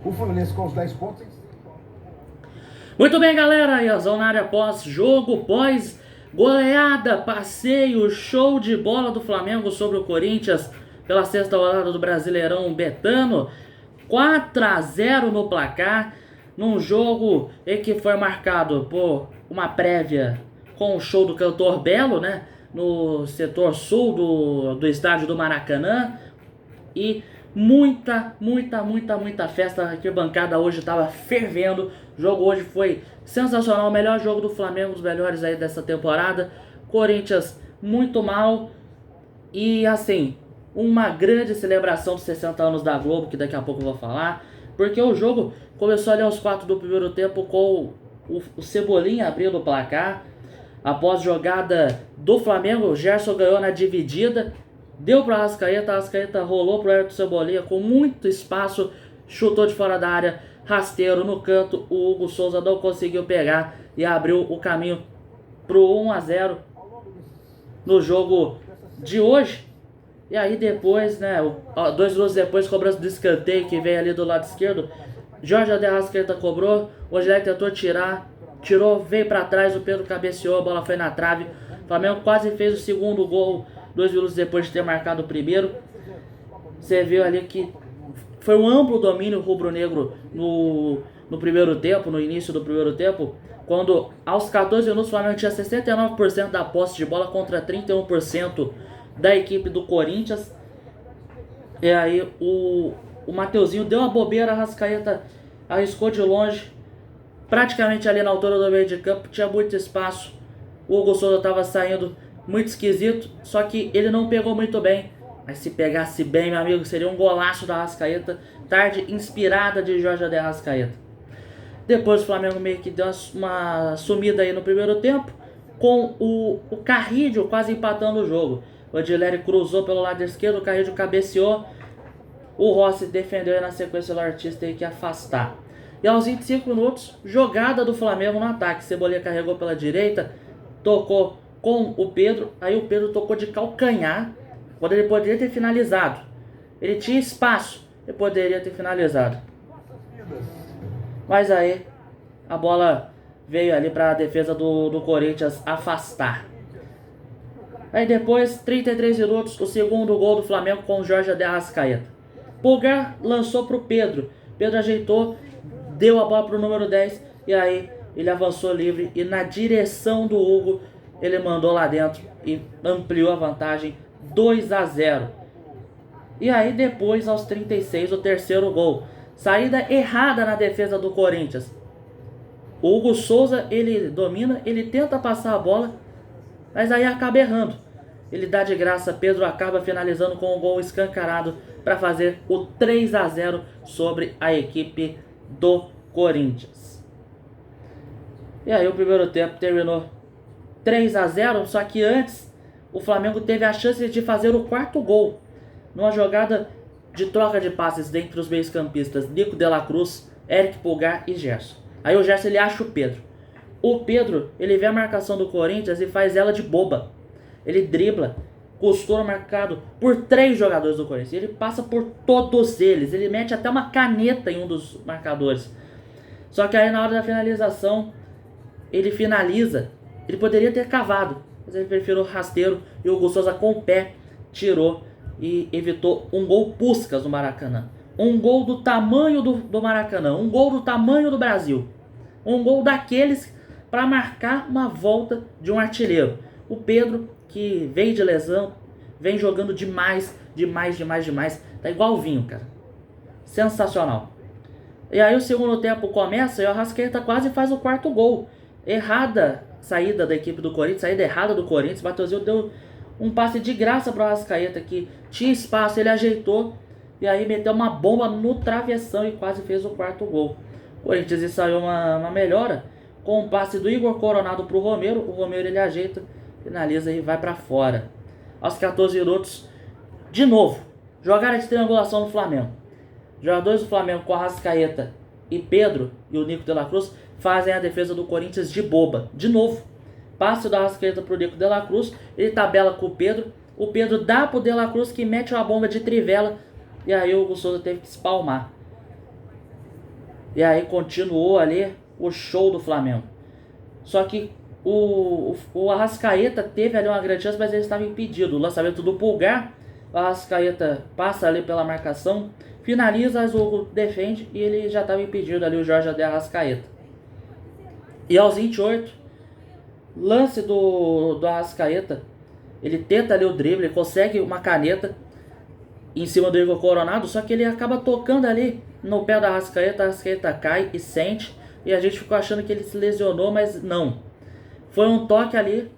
O Fluminense com os 10 pontos. Muito bem, galera, Iazão na área pós-jogo, pós-goleada, passeio, show de bola do Flamengo sobre o Corinthians pela sexta rodada do Brasileirão Betano. 4-0 no placar, num jogo em que foi marcado por uma prévia com o show do cantor Belo, né, no setor sul do estádio do Maracanã. E muita festa. A arquibancada hoje estava fervendo. O jogo hoje foi sensacional. O melhor jogo do Flamengo, os melhores aí dessa temporada. Corinthians muito mal. E assim, uma grande celebração dos 60 anos da Globo, que daqui a pouco eu vou falar. Porque o jogo começou ali aos 4 do primeiro tempo com o Cebolinha abrindo o placar. Após jogada do Flamengo, o Gerson ganhou na dividida. Deu para a Arrascaeta rolou para o Everton Cebolinha com muito espaço, chutou de fora da área, rasteiro no canto, o Hugo Souza não conseguiu pegar e abriu o caminho para o 1-0 no jogo de hoje. E aí depois, né, 2 minutos depois, cobrança do escanteio que veio ali do lado esquerdo, Jorge Arrascaeta cobrou, o Angelec tentou tirou, veio para trás, o Pedro cabeceou, a bola foi na trave, o Flamengo quase fez o segundo gol 2 minutos depois de ter marcado o primeiro. Você viu ali que foi um amplo domínio rubro-negro no primeiro tempo, no início do primeiro tempo, quando aos 14 minutos o Flamengo tinha 69% da posse de bola contra 31% da equipe do Corinthians. E aí o Mateuzinho deu uma bobeira, a Arrascaeta arriscou de longe, praticamente ali na altura do meio de campo, tinha muito espaço, o Hugo Souza estava saindo muito esquisito, só que ele não pegou muito bem. Mas se pegasse bem, meu amigo, seria um golaço da Arrascaeta. Tarde inspirada de Jorge Arrascaeta. Depois o Flamengo meio que deu uma sumida aí no primeiro tempo, com o Carrillo quase empatando o jogo. O Edileri cruzou pelo lado esquerdo, o Carrillo cabeceou. O Rossi defendeu aí na sequência, o artista aí que afastar. E aos 25 minutos, jogada do Flamengo no ataque. Cebolinha carregou pela direita, tocou com o Pedro, aí o Pedro tocou de calcanhar, quando ele poderia ter finalizado. Ele tinha espaço, ele poderia ter finalizado. Mas aí a bola veio ali para a defesa do Corinthians afastar. Aí depois, 33 minutos, o segundo gol do Flamengo com o Jorge Arrascaeta. Pulgar lançou para o Pedro, Pedro ajeitou, deu a bola para o número 10, e aí ele avançou livre e na direção do Hugo, ele mandou lá dentro e ampliou a vantagem, 2-0. E aí depois, aos 36, o terceiro gol. Saída errada na defesa do Corinthians. O Hugo Souza, ele domina, ele tenta passar a bola, mas aí acaba errando. Ele dá de graça, Pedro acaba finalizando com um gol escancarado para fazer o 3-0 sobre a equipe do Corinthians. E aí o primeiro tempo terminou 3-0, só que antes o Flamengo teve a chance de fazer o quarto gol, numa jogada de troca de passes dentre os meios-campistas Nico de la Cruz, Eric Pulgar e Gerson. Aí o Gerson ele acha o Pedro. O Pedro ele vê a marcação do Corinthians e faz ela de boba. Ele dribla, costura marcado por 3 jogadores do Corinthians. Ele passa por todos eles, ele mete até uma caneta em um dos marcadores. Só que aí na hora da finalização ele finaliza. Ele poderia ter cavado, mas ele preferiu rasteiro e o Hugo Souza com o pé tirou e evitou um gol Puskás no Maracanã. Um gol do tamanho do Maracanã, um gol do tamanho do Brasil. Um gol daqueles para marcar uma volta de um artilheiro. O Pedro, que vem de lesão, vem jogando demais. Tá igual o Vinho, cara. Sensacional. E aí o segundo tempo começa e o Arrascaeta quase faz o quarto gol. Errada saída da equipe do Corinthians, saída errada do Corinthians. O Mateuzinho deu um passe de graça para o Arrascaeta, que tinha espaço, ele ajeitou e aí meteu uma bomba no travessão e quase fez o quarto gol. O Corinthians ensaiou uma melhora com um passe do Igor Coronado para o Romero. O Romero ele ajeita, finaliza e vai para fora. Aos 14 minutos, de novo, jogada de triangulação no Flamengo. Jogadores do Flamengo com Arrascaeta e Pedro e o Nico de la Cruz fazem a defesa do Corinthians de boba. De novo, passe da Arrascaeta pro Nico de la Cruz, ele tabela com o Pedro dá pro de la Cruz que mete uma bomba de trivela e aí o Hugo Souza teve que espalmar. E aí continuou ali o show do Flamengo. Só que o Arrascaeta teve ali uma grande chance, mas ele estava impedido. O lançamento do Pulgar, o Arrascaeta passa ali pela marcação, finaliza, o Hugo defende e ele já estava impedido ali, o Jorge de Arrascaeta. E aos 28, lance do Arrascaeta, ele tenta ali o drible, ele consegue uma caneta em cima do Igor Coronado, só que ele acaba tocando ali no pé da Arrascaeta, a Arrascaeta cai e sente, e a gente ficou achando que ele se lesionou, mas não. Foi um toque ali,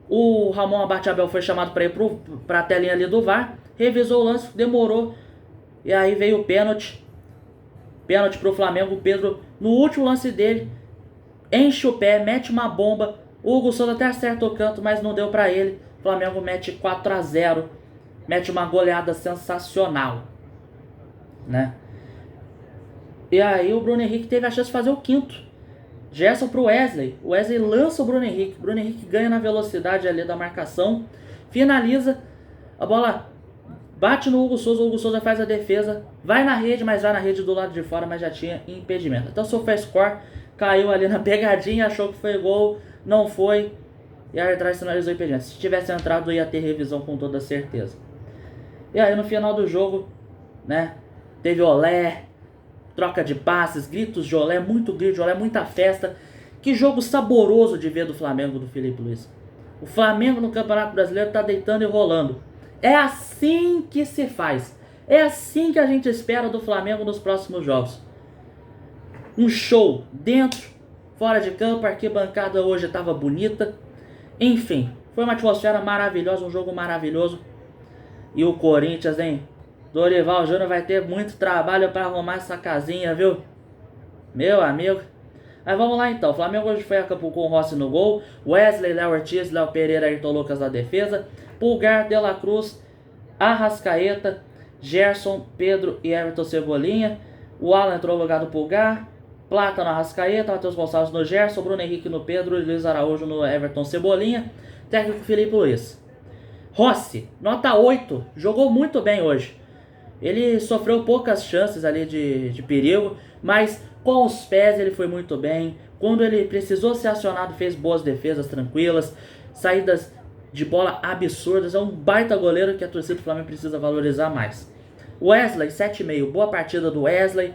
o Ramon Abarthabel foi chamado para ir para a telinha ali do VAR, revisou o lance, demorou, e aí veio o pênalti para o Flamengo. O Pedro, no último lance dele, enche o pé, mete uma bomba, o Hugo Souza até acerta o canto, mas não deu para ele. O Flamengo mete 4-0, mete uma goleada sensacional, né? E aí o Bruno Henrique teve a chance de fazer o quinto. Gerson pro Wesley. O Wesley lança o Bruno Henrique. O Bruno Henrique ganha na velocidade ali da marcação. Finaliza. A bola bate no Hugo Souza. O Hugo Souza faz a defesa. Vai na rede, mas vai na rede do lado de fora, mas já tinha impedimento. Então o SofaScore caiu ali na pegadinha, achou que foi gol, não foi. E a arbitragem sinalizou o impedimento. Se tivesse entrado, ia ter revisão com toda certeza. E aí no final do jogo, né, teve olé, troca de passes, gritos de olé, muito grito de olé, muita festa. Que jogo saboroso de ver do Flamengo, do Felipe Luiz. O Flamengo no Campeonato Brasileiro tá deitando e rolando. É assim que se faz. É assim que a gente espera do Flamengo nos próximos jogos. Um show dentro, fora de campo, a arquibancada hoje estava bonita. Enfim, foi uma atmosfera maravilhosa, um jogo maravilhoso. E o Corinthians, hein? Dorival Júnior vai ter muito trabalho para arrumar essa casinha, viu? Meu amigo. Mas vamos lá então. O Flamengo hoje foi a campo com o Rossi no gol. Wesley, Léo Ortiz, Léo Pereira, Ayrton Lucas na defesa. Pulgar, De La Cruz, Arrascaeta, Gerson, Pedro e Everton Cebolinha. O Alan entrou no lugar do Pulgar. Plata no Arrascaeta, Matheus Gonçalves no Gerson, Bruno Henrique no Pedro e Luiz Araújo no Everton Cebolinha. Técnico Felipe Luiz. Rossi, nota 8. Jogou muito bem hoje. Ele sofreu poucas chances ali de perigo, mas com os pés ele foi muito bem. Quando ele precisou ser acionado, fez boas defesas tranquilas, saídas de bola absurdas. É um baita goleiro que a torcida do Flamengo precisa valorizar mais. Wesley, 7,5. Boa partida do Wesley,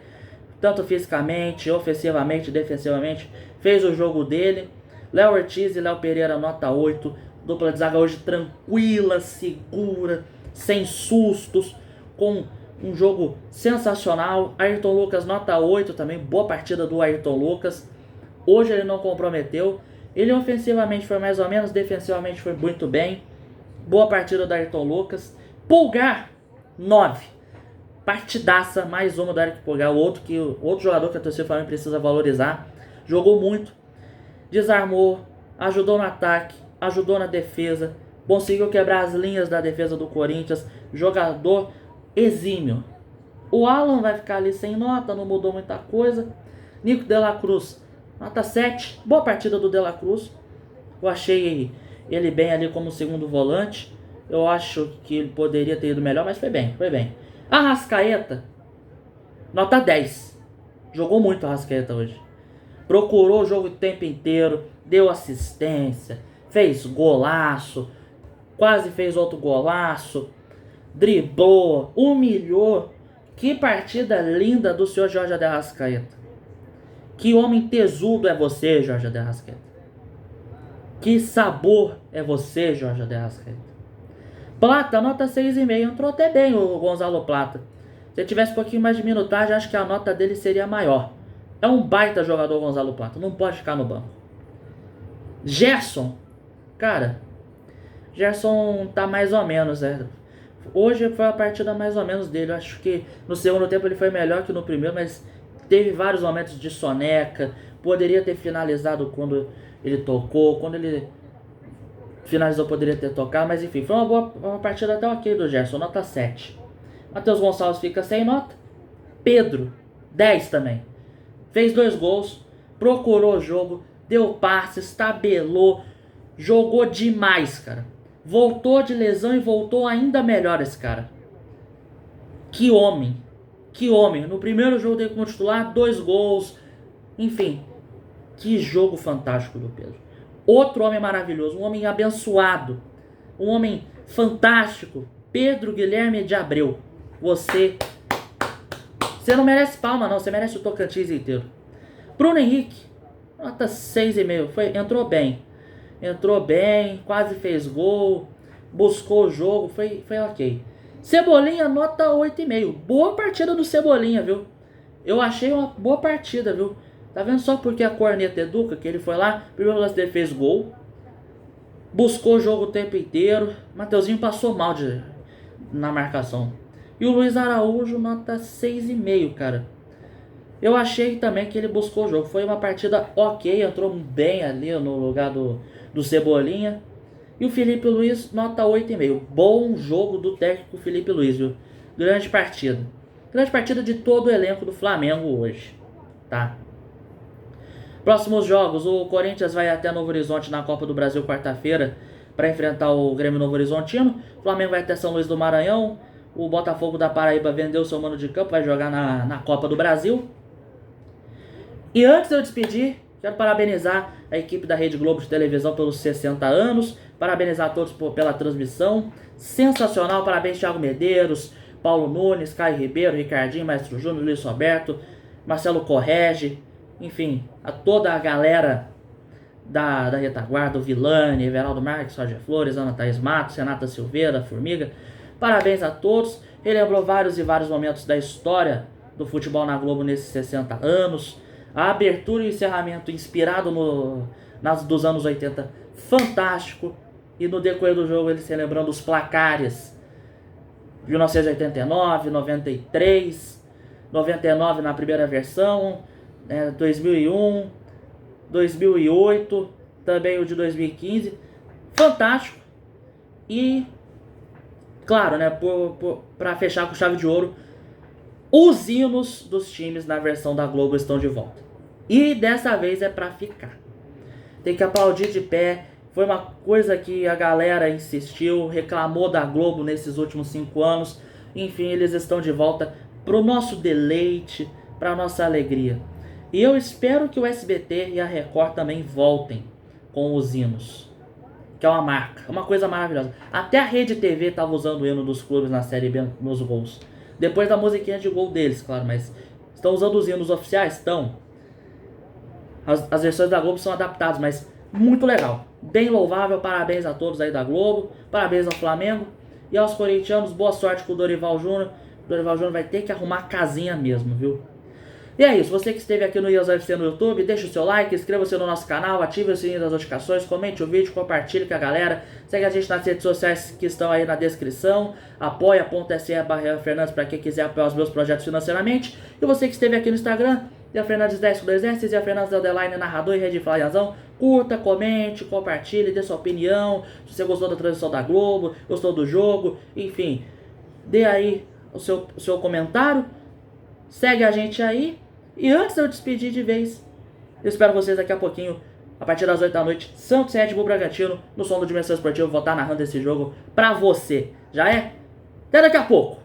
tanto fisicamente, ofensivamente, defensivamente. Fez o jogo dele. Léo Ortiz e Léo Pereira, nota 8. Dupla de zaga hoje tranquila, segura, sem sustos, com um jogo sensacional. Ayrton Lucas, nota 8 também. Boa partida do Ayrton Lucas. Hoje ele não comprometeu. Ele ofensivamente foi mais ou menos, defensivamente foi muito bem. Boa partida do Ayrton Lucas. Pulgar, 9. Partidaça, mais uma do Eric Pulgar. Outro jogador que a torcida do Flamengo precisa valorizar. Jogou muito. Desarmou. Ajudou no ataque. Ajudou na defesa. Conseguiu quebrar as linhas da defesa do Corinthians. Jogador exímio. O Alan vai ficar ali sem nota, não mudou muita coisa. Nico De La Cruz, nota 7. Boa partida do De La Cruz. Eu achei ele bem ali como segundo volante. Eu acho que ele poderia ter ido melhor, mas foi bem, foi bem. Arrascaeta, nota 10. Jogou muito a Arrascaeta hoje. Procurou o jogo o tempo inteiro, deu assistência, fez golaço, quase fez outro golaço, driblou, humilhou. Que partida linda do senhor Jorge de Arrascaeta. Que homem tesudo é você, Jorge de Arrascaeta. Que sabor é você, Jorge de Arrascaeta. Plata, nota 6,5. Entrou até bem o Gonzalo Plata. Se ele tivesse um pouquinho mais de minutagem, acho que a nota dele seria maior. É um baita jogador, Gonzalo Plata. Não pode ficar no banco. Gerson. Cara, Gerson tá mais ou menos, né? Hoje foi a partida mais ou menos dele. Eu acho que no segundo tempo ele foi melhor que no primeiro, mas teve vários momentos de soneca. Poderia ter finalizado quando ele tocou. Quando ele finalizou, poderia ter tocado. Mas enfim, foi uma partida até ok do Gerson. Nota 7. Matheus Gonçalves fica sem nota. Pedro, 10 também. Fez 2 gols. Procurou o jogo. Deu passes. Tabelou. Jogou demais, cara. Voltou de lesão e voltou ainda melhor esse cara. Que homem. Que homem, no primeiro jogo dele como titular, 2 gols, enfim, que jogo fantástico do Pedro. Outro homem maravilhoso, um homem abençoado, um homem fantástico, Pedro Guilherme de Abreu. Você não merece palma não, você merece o Tocantins inteiro. Bruno Henrique, nota 6,5, entrou bem, quase fez gol, buscou o jogo, foi ok. Cebolinha, nota 8,5. Boa partida do Cebolinha, viu? Eu achei uma boa partida, viu? Tá vendo só porque a corneta educa, que ele foi lá, primeiro lance dele fez gol, buscou o jogo o tempo inteiro, Mateuzinho passou mal na marcação. E o Luiz Araújo, nota 6,5, cara. Eu achei também que ele buscou o jogo, foi uma partida ok, entrou bem ali no lugar do Cebolinha. E o Felipe Luiz, nota 8,5. Bom jogo do técnico Felipe Luiz, viu? Grande partida. Grande partida de todo o elenco do Flamengo hoje, tá? Próximos jogos, o Corinthians vai até Novo Horizonte na Copa do Brasil quarta-feira para enfrentar o Grêmio Novo Horizontino. O Flamengo vai até São Luís do Maranhão. O Botafogo da Paraíba vendeu seu mano de campo, vai jogar na Copa do Brasil. E antes de eu despedir, quero parabenizar a equipe da Rede Globo de televisão pelos 60 anos. Parabenizar a todos pela transmissão. Sensacional. Parabéns, Thiago Medeiros, Paulo Nunes, Caio Ribeiro, Ricardinho, Maestro Júnior, Luiz Roberto, Marcelo Correge. Enfim, a toda a galera da retaguarda, o Vilani, Everaldo Marques, Roger Flores, Ana Thaís Matos, Renata Silveira, Formiga. Parabéns a todos. Relembrou vários e vários momentos da história do futebol na Globo nesses 60 anos. A abertura e o encerramento inspirado dos anos 80, fantástico. E no decorrer do jogo ele se lembrando os placares de 1989, 93, 99 na primeira versão, 2001, 2008, também o de 2015. Fantástico. E, claro, né, para fechar com chave de ouro, os hinos dos times na versão da Globo estão de volta. E dessa vez é pra ficar. Tem que aplaudir de pé. Foi uma coisa que a galera insistiu, reclamou da Globo nesses últimos 5 anos. Enfim, eles estão de volta pro nosso deleite, pra nossa alegria. E eu espero que o SBT e a Record também voltem com os hinos. Que é uma marca, uma coisa maravilhosa. Até a Rede TV estava usando o hino dos clubes na Série B nos gols. Depois da musiquinha de gol deles, claro, mas estão usando os hinos oficiais? Estão. As versões da Globo são adaptadas, mas muito legal. Bem louvável, parabéns a todos aí da Globo, parabéns ao Flamengo e aos corintianos, boa sorte com o Dorival Júnior. O Dorival Júnior vai ter que arrumar casinha mesmo, viu? E é isso, você que esteve aqui no IASUFC no YouTube, deixa o seu like, inscreva-se no nosso canal, ative o sininho das notificações, comente o vídeo, compartilhe com a galera, segue a gente nas redes sociais que estão aí na descrição, apoia.se/Fernandes para quem quiser apoiar os meus projetos financeiramente, e você que esteve aqui no Instagram, Fernandes10 com 2 S, Fernandes _ narrador e Rede Flaiazão, curta, comente, compartilhe, dê sua opinião, se você gostou da transmissão da Globo, gostou do jogo, enfim, dê aí o seu comentário, segue a gente aí. E antes de eu despedir de vez, eu espero vocês daqui a pouquinho, a partir das 8 da noite, Santos e Red Bull Bragantino, no som do Dimensão Esportiva, vou estar narrando esse jogo pra você. Já é? Até daqui a pouco!